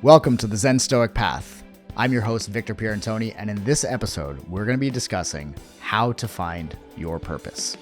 Welcome to the Zen Stoic Path. I'm your host, Victor Pierantoni, and in this episode, we're going to be discussing how to find your purpose.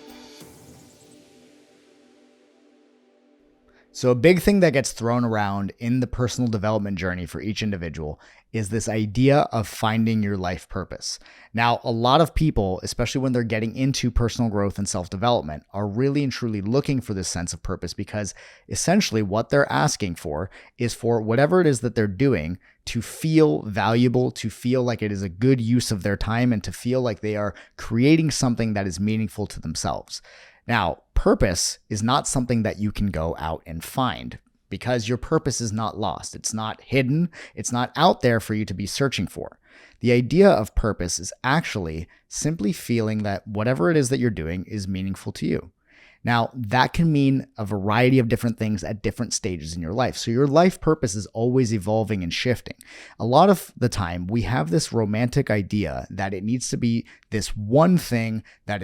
So a big thing that gets thrown around in the personal development journey for each individual is this idea of finding your life purpose. Now, a lot of people, especially when they're getting into personal growth and self-development, are really and truly looking for this sense of purpose because essentially what they're asking for is for whatever it is that they're doing to feel valuable, to feel like it is a good use of their time, and to feel like they are creating something that is meaningful to themselves. Now, purpose is not something that you can go out and find because your purpose is not lost. It's not hidden. It's not out there for you to be searching for. The idea of purpose is actually simply feeling that whatever it is that you're doing is meaningful to you. Now, that can mean a variety of different things at different stages in your life. So your life purpose is always evolving and shifting. A lot of the time, we have this romantic idea that it needs to be this one thing that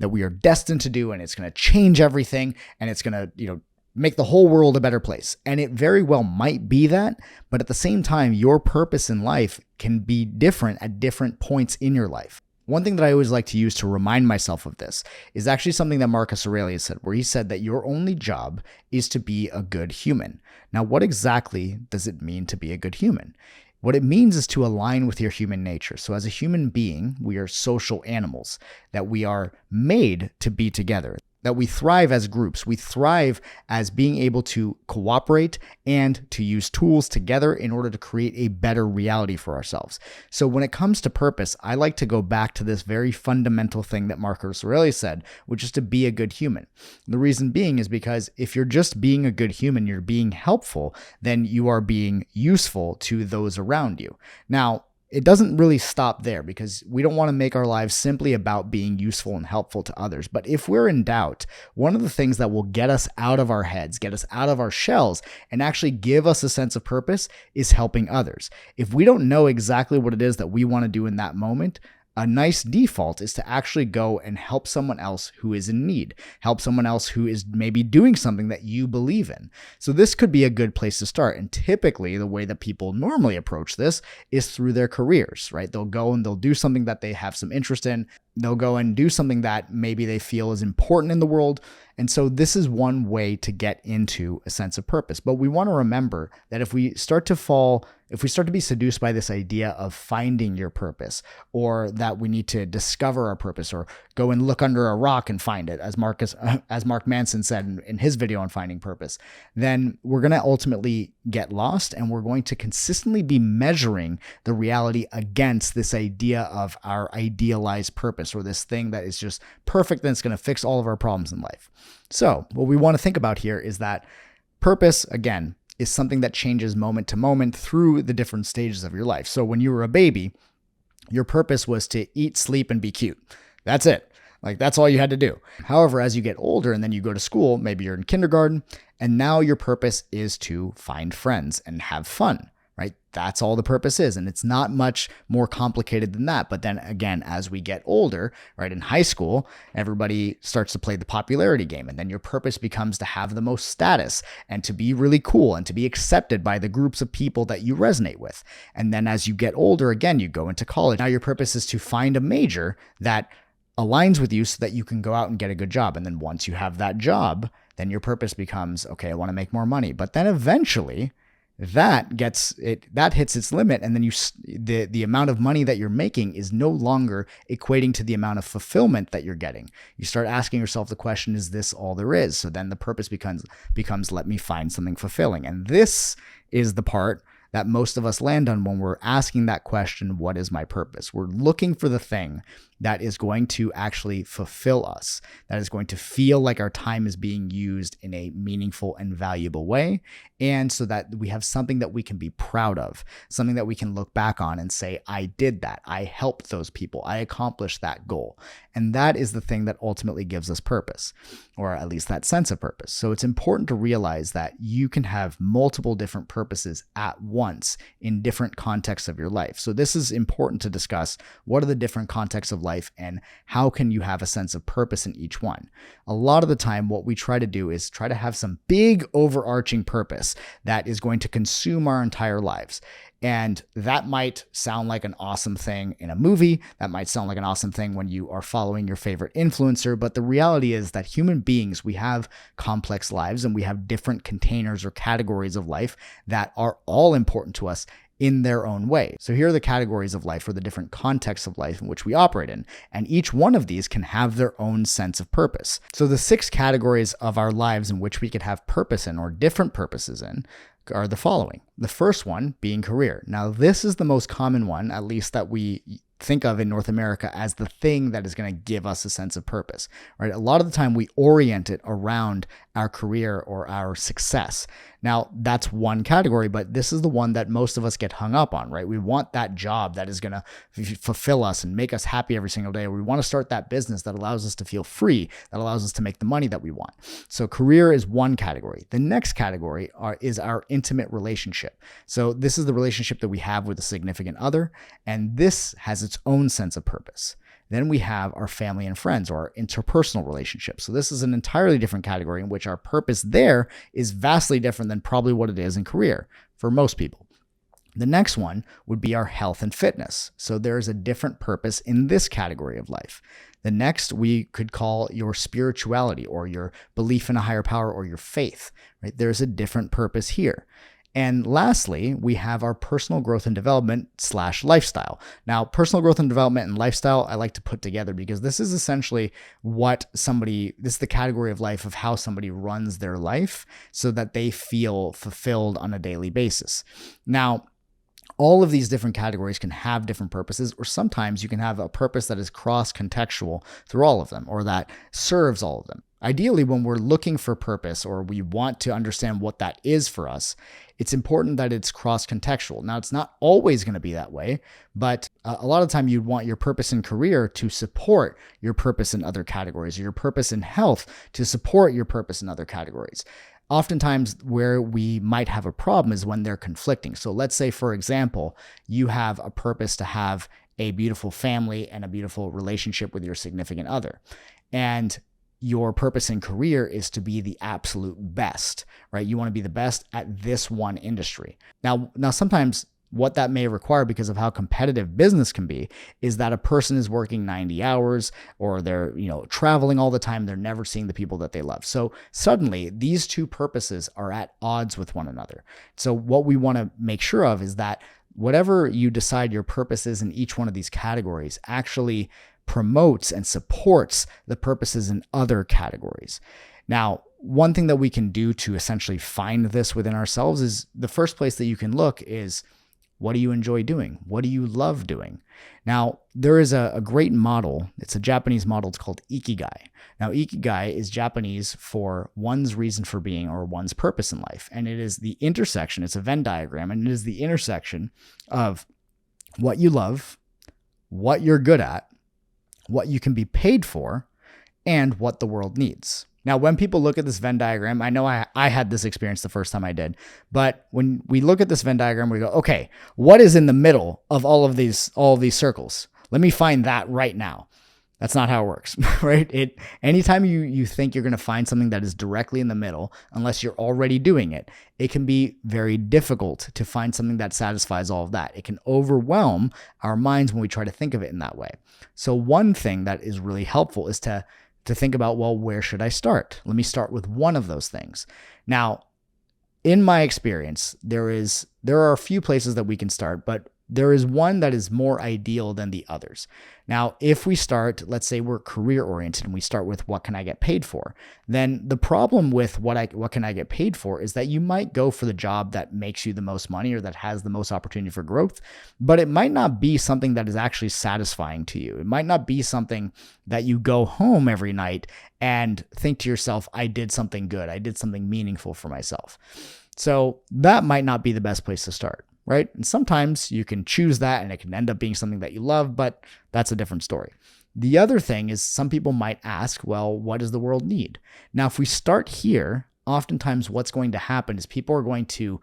we are destined to do, and it's going to change everything, and it's going to, make the whole world a better place. And it very well might be that, but at the same time, your purpose in life can be different at different points in your life. One thing that I always like to use to remind myself of this is actually something that Marcus Aurelius said, where he said that your only job is to be a good human. Now, what exactly does it mean to be a good human? What it means is to align with your human nature. So as a human being, we are social animals, that we are made to be together, that we thrive as groups. We thrive as being able to cooperate and to use tools together in order to create a better reality for ourselves. So when it comes to purpose, I like to go back to this very fundamental thing that Marcus Aurelius said, which is to be a good human. The reason being is because if you're just being a good human, you're being helpful, then you are being useful to those around you. Now, it doesn't really stop there because we don't want to make our lives simply about being useful and helpful to others. But if we're in doubt, one of the things that will get us out of our heads, get us out of our shells, and actually give us a sense of purpose is helping others. If we don't know exactly what it is that we want to do in that moment, a nice default is to actually go and help someone else who is in need, help someone else who is maybe doing something that you believe in. So this could be a good place to start. And typically the way that people normally approach this is through their careers, right? They'll go and they'll do something that they have some interest in. They'll go and do something that maybe they feel is important in the world. And so this is one way to get into a sense of purpose. But we want to remember that if we start to be seduced by this idea of finding your purpose, or that we need to discover our purpose, or go and look under a rock and find it, as Mark Manson said in his video on finding purpose, then we're going to ultimately get lost, and we're going to consistently be measuring the reality against this idea of our idealized purpose, or this thing that is just perfect and it's going to fix all of our problems in life. So what we want to think about here is that purpose, again, is something that changes moment to moment through the different stages of your life. So when you were a baby, your purpose was to eat, sleep, and be cute. That's it. That's all you had to do. However, as you get older and then you go to school, maybe you're in kindergarten, and now your purpose is to find friends and have fun, right? That's all the purpose is. And it's not much more complicated than that. But then again, as we get older, right, in high school, everybody starts to play the popularity game. And then your purpose becomes to have the most status and to be really cool and to be accepted by the groups of people that you resonate with. And then as you get older, again, you go into college. Now your purpose is to find a major that aligns with you so that you can go out and get a good job. And then once you have that job, then your purpose becomes, okay, I want to make more money. But then eventually that hits its limit, and then the amount of money that you're making is no longer equating to the amount of fulfillment that you're getting. You start asking yourself the question, is this all there is? So then the purpose becomes let me find something fulfilling. And this is the part that most of us land on when we're asking that question, what is my purpose? We're looking for the thing that is going to actually fulfill us, that is going to feel like our time is being used in a meaningful and valuable way, and so that we have something that we can be proud of, something that we can look back on and say, I did that, I helped those people, I accomplished that goal. And that is the thing that ultimately gives us purpose, or at least that sense of purpose. So it's important to realize that you can have multiple different purposes at once in different contexts of your life. So this is important to discuss. What are the different contexts of life life, and how can you have a sense of purpose in each one. A lot of the time, what we try to do is try to have some big overarching purpose that is going to consume our entire lives. And that might sound like an awesome thing in a movie. That might sound like an awesome thing when you are following your favorite influencer. But the reality is that human beings, we have complex lives and we have different containers or categories of life that are all important to us in their own way. So here are the categories of life, or the different contexts of life in which we operate in. And each one of these can have their own sense of purpose. So the 6 categories of our lives in which we could have purpose in, or different purposes in, are the following. The first one being career. Now, this is the most common one, at least that we think of in North America, as the thing that is going to give us a sense of purpose, right? A lot of the time we orient it around our career or our success. Now, that's one category, but this is the one that most of us get hung up on, right? We want that job that is going to fulfill us and make us happy every single day. We want to start that business that allows us to feel free, that allows us to make the money that we want. So career is one category. The next category is our intimate relationship. So this is the relationship that we have with a significant other, and this has its own sense of purpose. Then we have our family and friends, or our interpersonal relationships. So this is an entirely different category in which our purpose there is vastly different than probably what it is in career for most people. The next one would be our health and fitness. So there is a different purpose in this category of life. The next we could call your spirituality, or your belief in a higher power, or your faith, right? There's a different purpose here. And lastly, we have our personal growth and development / lifestyle. Now, personal growth and development and lifestyle, I like to put together because this is essentially this is the category of life of how somebody runs their life so that they feel fulfilled on a daily basis. Now, all of these different categories can have different purposes, or sometimes you can have a purpose that is cross-contextual through all of them, or that serves all of them. Ideally, when we're looking for purpose, or we want to understand what that is for us, it's important that it's cross-contextual. Now, it's not always going to be that way, but a lot of the time you want your purpose in career to support your purpose in other categories, or your purpose in health to support your purpose in other categories. Oftentimes where we might have a problem is when they're conflicting. So let's say, for example, you have a purpose to have a beautiful family and a beautiful relationship with your significant other. And your purpose in career is to be the absolute best, right? You want to be the best at this one industry. Now sometimes what that may require, because of how competitive business can be, is that a person is working 90 hours, or they're, traveling all the time. They're never seeing the people that they love. So suddenly these two purposes are at odds with one another. So what we want to make sure of is that whatever you decide your purpose is in each one of these categories actually promotes and supports the purposes in other categories. Now, one thing that we can do to essentially find this within ourselves is, the first place that you can look is, what do you enjoy doing? What do you love doing? Now, there is a great model. It's a Japanese model. It's called Ikigai. Now, Ikigai is Japanese for one's reason for being, or one's purpose in life. And it is the intersection. It's a Venn diagram, and it is the intersection of what you love, what you're good at, what you can be paid for, and what the world needs. Now, when people look at this Venn diagram, I know I had this experience the first time I did, but when we look at this Venn diagram, we go, okay, what is in the middle of all of these circles? Let me find that right now. That's not how it works, right? Anytime you think you're going to find something that is directly in the middle, unless you're already doing it, it can be very difficult to find something that satisfies all of that. It can overwhelm our minds when we try to think of it in that way. So one thing that is really helpful is to think about, well, where should I start? Let me start with one of those things. Now, in my experience, there are a few places that we can start, but there is one that is more ideal than the others. Now, if we start, let's say we're career oriented and we start with what can I get paid for, then the problem with what can I get paid for is that you might go for the job that makes you the most money, or that has the most opportunity for growth, but it might not be something that is actually satisfying to you. It might not be something that you go home every night and think to yourself, I did something good. I did something meaningful for myself. So that might not be the best place to start, right? And sometimes you can choose that and it can end up being something that you love, but that's a different story. The other thing is, some people might ask, well, what does the world need? Now, if we start here, oftentimes what's going to happen is people are going to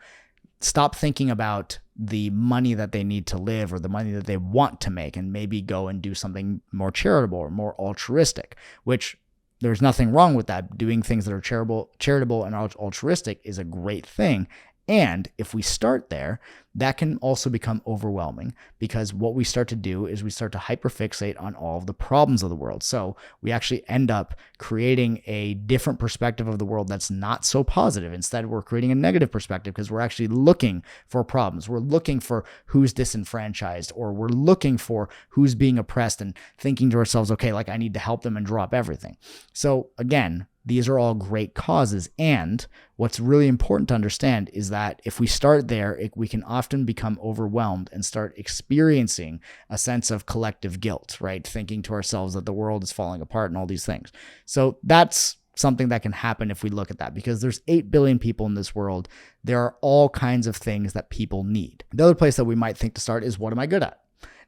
stop thinking about the money that they need to live or the money that they want to make, and maybe go and do something more charitable or more altruistic, which there's nothing wrong with that. Doing things that are charitable and altruistic is a great thing. And if we start there, that can also become overwhelming, because what we start to do is we start to hyperfixate on all of the problems of the world. So we actually end up creating a different perspective of the world that's not so positive. Instead, we're creating a negative perspective because we're actually looking for problems. We're looking for who's disenfranchised, or we're looking for who's being oppressed, and thinking to ourselves, okay, like I need to help them and drop everything. So again, these are all great causes. And what's really important to understand is that if we start there, we can often become overwhelmed and start experiencing a sense of collective guilt, right? Thinking to ourselves that the world is falling apart and all these things. So that's something that can happen if we look at that, because there's 8 billion people in this world. There are all kinds of things that people need. The other place that we might think to start is, what am I good at?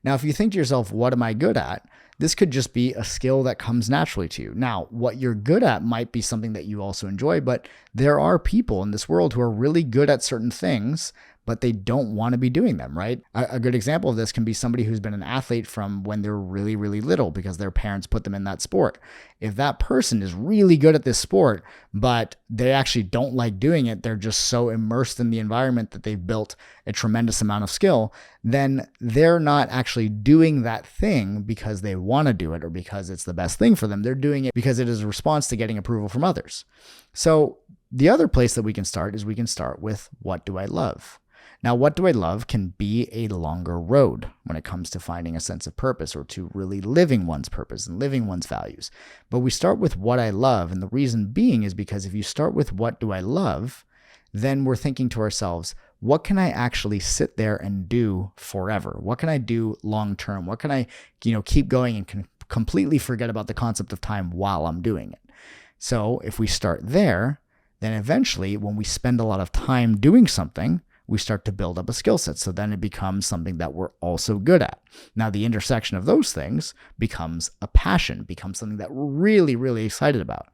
Now, if you think to yourself, what am I good at? This could just be a skill that comes naturally to you. Now, what you're good at might be something that you also enjoy, but there are people in this world who are really good at certain things, but they don't want to be doing them, right? A good example of this can be somebody who's been an athlete from when they're really, really little because their parents put them in that sport. If that person is really good at this sport, but they actually don't like doing it, they're just so immersed in the environment that they've built a tremendous amount of skill, then they're not actually doing that thing because they want to do it or because it's the best thing for them. They're doing it because it is a response to getting approval from others. So the other place that we can start is we can start with, what do I love? Now, what do I love can be a longer road when it comes to finding a sense of purpose, or to really living one's purpose and living one's values. But we start with what I love. And the reason being is because if you start with what do I love, then we're thinking to ourselves, what can I actually sit there and do forever? What can I do long term? What can I, keep going and completely forget about the concept of time while I'm doing it? So if we start there, then eventually when we spend a lot of time doing something, we start to build up a skill set. So then it becomes something that we're also good at. Now, the intersection of those things becomes a passion, becomes something that we're really, really excited about.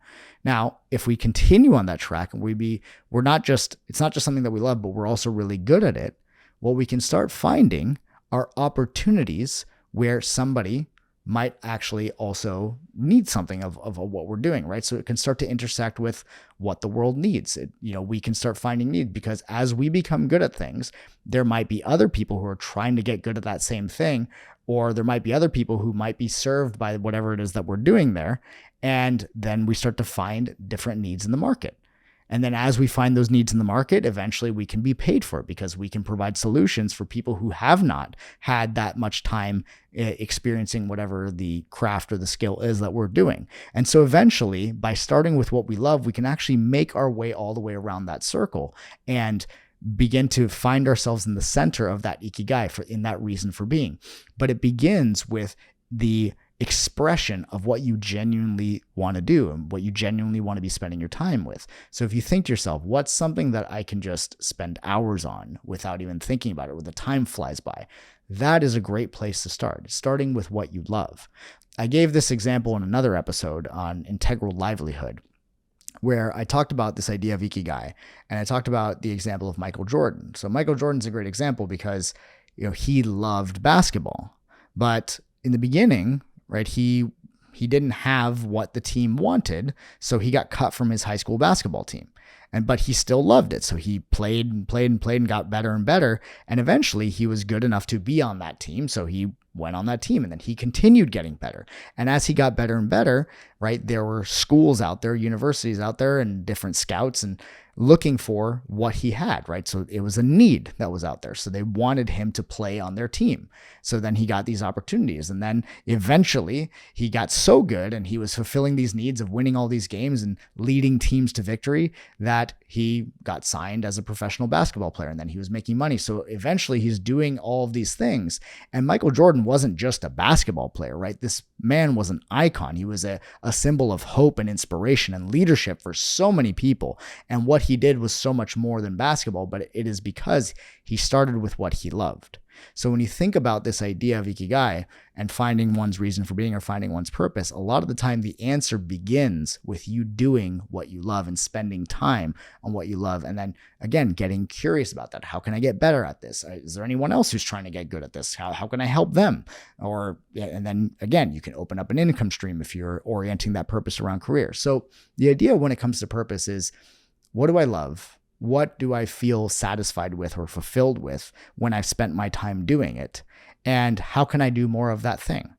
Now, if we continue on that track and it's not just something that we love, but we're also really good at it, what we can start finding are opportunities where somebody might actually also need something of what we're doing, right? So it can start to intersect with what the world needs. We can start finding need, because as we become good at things, there might be other people who are trying to get good at that same thing, or there might be other people who might be served by whatever it is that we're doing there. And then we start to find different needs in the market. And then as we find those needs in the market, eventually we can be paid for it, because we can provide solutions for people who have not had that much time experiencing whatever the craft or the skill is that we're doing. And so eventually, by starting with what we love, we can actually make our way all the way around that circle and begin to find ourselves in the center of that Ikigai, in that reason for being. But it begins with the expression of what you genuinely want to do and what you genuinely want to be spending your time with. So if you think to yourself, what's something that I can just spend hours on without even thinking about it, where the time flies by, that is a great place to start, starting with what you love. I gave this example in another episode on integral livelihood, where I talked about this idea of Ikigai, and I talked about the example of Michael Jordan. So Michael Jordan's a great example because, he loved basketball, but in the beginning, right, he didn't have what the team wanted, so he got cut from his high school basketball team. But he still loved it, so he played and played and played and got better and better, and eventually he was good enough to be on that team, so he went on that team, and then he continued getting better. And as he got better and better, right, there were schools out there, universities out there, and different scouts and looking for what he had, right? So it was a need that was out there. So they wanted him to play on their team. So then he got these opportunities. And then eventually he got so good and he was fulfilling these needs of winning all these games and leading teams to victory that he got signed as a professional basketball player. And then he was making money. So eventually he's doing all of these things. And Michael Jordan wasn't just a basketball player, right? This man was an icon. He was a symbol of hope and inspiration and leadership for so many people. And what he did was so much more than basketball, but it is because he started with what he loved. So when you think about this idea of Ikigai and finding one's reason for being or finding one's purpose, a lot of the time the answer begins with you doing what you love and spending time on what you love. And then again, getting curious about that. How can I get better at this? Is there anyone else who's trying to get good at this? How can I help them? And then again, you can open up an income stream if you're orienting that purpose around career. So the idea when it comes to purpose is, what do I love? What do I feel satisfied with or fulfilled with when I've spent my time doing it? And how can I do more of that thing?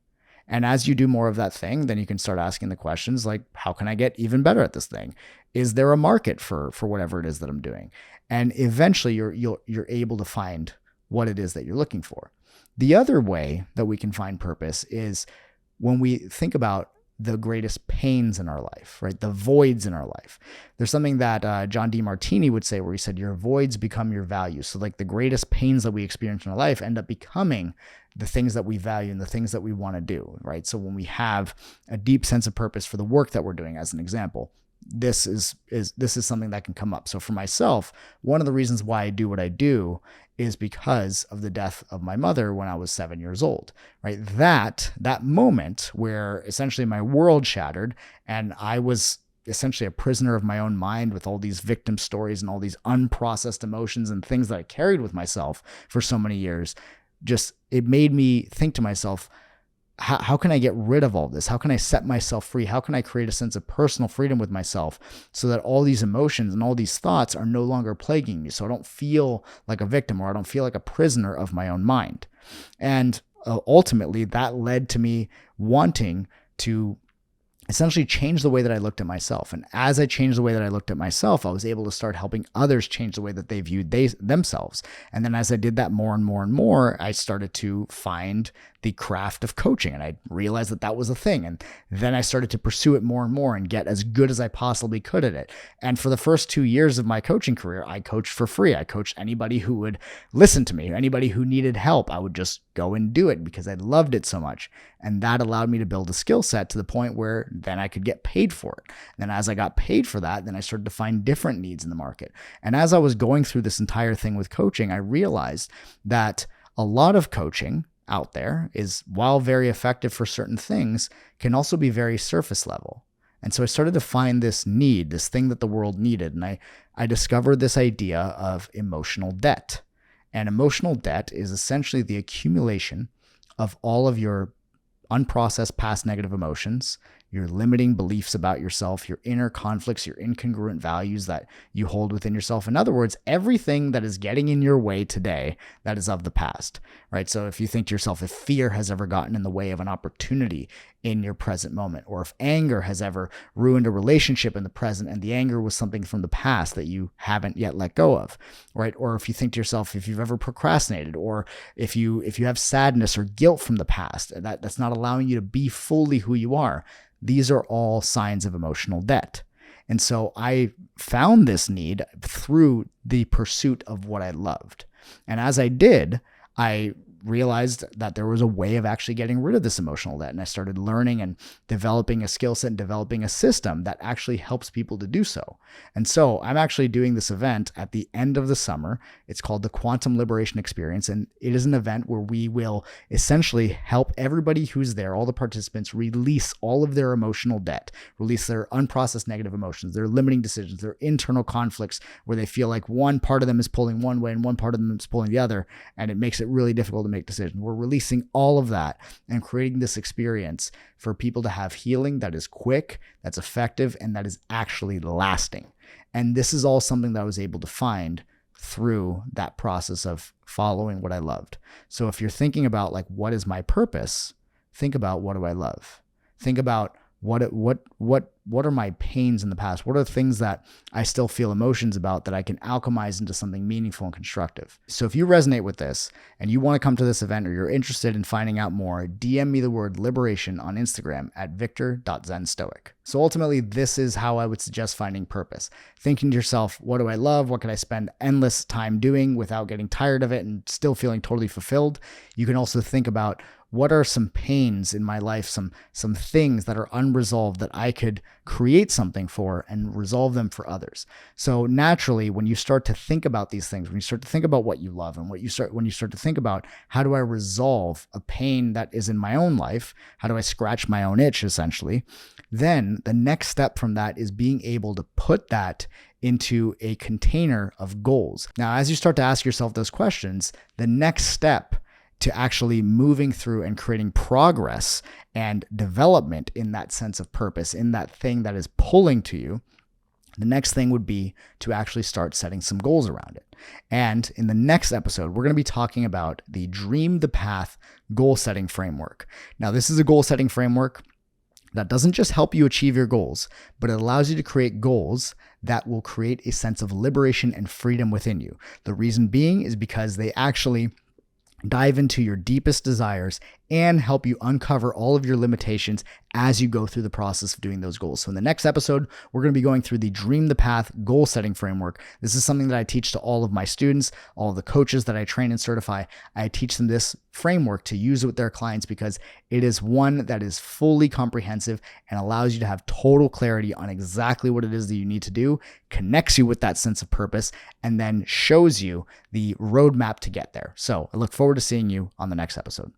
And as you do more of that thing, then you can start asking the questions like, how can I get even better at this thing? Is there a market for whatever it is that I'm doing? And eventually you're able to find what it is that you're looking for. The other way that we can find purpose is when we think about the greatest pains in our life, right? The voids in our life. There's something that John D. Martini would say where he said, your voids become your values. So like the greatest pains that we experience in our life end up becoming the things that we value and the things that we want to do, right? So when we have a deep sense of purpose for the work that we're doing, as an example, this is something that can come up. So for myself, one of the reasons why I do what I do is because of the death of my mother when I was 7 years old, right? That moment where essentially my world shattered and I was essentially a prisoner of my own mind with all these victim stories and all these unprocessed emotions and things that I carried with myself for so many years, it made me think to myself, how can I get rid of all this? How can I set myself free? How can I create a sense of personal freedom with myself so that all these emotions and all these thoughts are no longer plaguing me? So I don't feel like a victim or I don't feel like a prisoner of my own mind. And ultimately that led to me wanting to essentially change the way that I looked at myself. And as I changed the way that I looked at myself, I was able to start helping others change the way that they viewed themselves. And then as I did that more and more and more, I started to find the craft of coaching. And I realized that that was a thing. And then I started to pursue it more and more and get as good as I possibly could at it. And for the first 2 years of my coaching career, I coached for free. I coached anybody who would listen to me, anybody who needed help. I would just go and do it because I loved it so much. And that allowed me to build a skill set to the point where then I could get paid for it. And then as I got paid for that, then I started to find different needs in the market. And as I was going through this entire thing with coaching, I realized that a lot of coaching out there is, while very effective for certain things, can also be very surface level. And so I started to find this need, this thing that the world needed. And I discovered this idea of emotional debt. And emotional debt is essentially the accumulation of all of your unprocessed past negative emotions, your limiting beliefs about yourself, your inner conflicts, your incongruent values that you hold within yourself. In other words, everything that is getting in your way today that is of the past, right? So if you think to yourself, if fear has ever gotten in the way of an opportunity in your present moment, or if anger has ever ruined a relationship in the present and the anger was something from the past that you haven't yet let go of, right? Or if you think to yourself, if you've ever procrastinated, or if you have sadness or guilt from the past that's not allowing you to be fully who you are, these are all signs of emotional debt. And so I found this need through the pursuit of what I loved. And as I did, I realized that there was a way of actually getting rid of this emotional debt. And I started learning and developing a skill set and developing a system that actually helps people to do so. And so I'm actually doing this event at the end of the summer. It's called the Quantum Liberation Experience. And it is an event where we will essentially help everybody who's there, all the participants, release all of their emotional debt, release their unprocessed negative emotions, their limiting decisions, their internal conflicts where they feel like one part of them is pulling one way and one part of them is pulling the other. And it makes it really difficult to make decisions. We're releasing all of that and creating this experience for people to have healing that is quick, that's effective, and that is actually lasting. And this is all something that I was able to find through that process of following what I loved. So if you're thinking about like, what is my purpose? Think about, what do I love? Think about what are my pains in the past? What are the things that I still feel emotions about that I can alchemize into something meaningful and constructive? So if you resonate with this and you want to come to this event, or you're interested in finding out more, DM me the word liberation on Instagram at victor.zenstoic. So ultimately, this is how I would suggest finding purpose. Thinking to yourself, what do I love? What can I spend endless time doing without getting tired of it and still feeling totally fulfilled? You can also think about, what are some pains in my life, some things that are unresolved that I could create something for and resolve them for others. So naturally, when you start to think about these things, when you start to think about what you love and when you start to think about how do I resolve a pain that is in my own life, how do I scratch my own itch essentially, then the next step from that is being able to put that into a container of goals. Now, as you start to ask yourself those questions, the next step to actually moving through and creating progress and development in that sense of purpose, in that thing that is pulling to you, the next thing would be to actually start setting some goals around it. And in the next episode, we're going to be talking about the Dream the Path goal setting framework. Now, this is a goal setting framework that doesn't just help you achieve your goals, but it allows you to create goals that will create a sense of liberation and freedom within you. The reason being is because they actually dive into your deepest desires and help you uncover all of your limitations as you go through the process of doing those goals. So in the next episode, we're going to be going through the Dream the Path goal setting framework. This is something that I teach to all of my students, all of the coaches that I train and certify. I teach them this framework to use it with their clients because it is one that is fully comprehensive and allows you to have total clarity on exactly what it is that you need to do, connects you with that sense of purpose, and then shows you the roadmap to get there. So I look forward to seeing you on the next episode.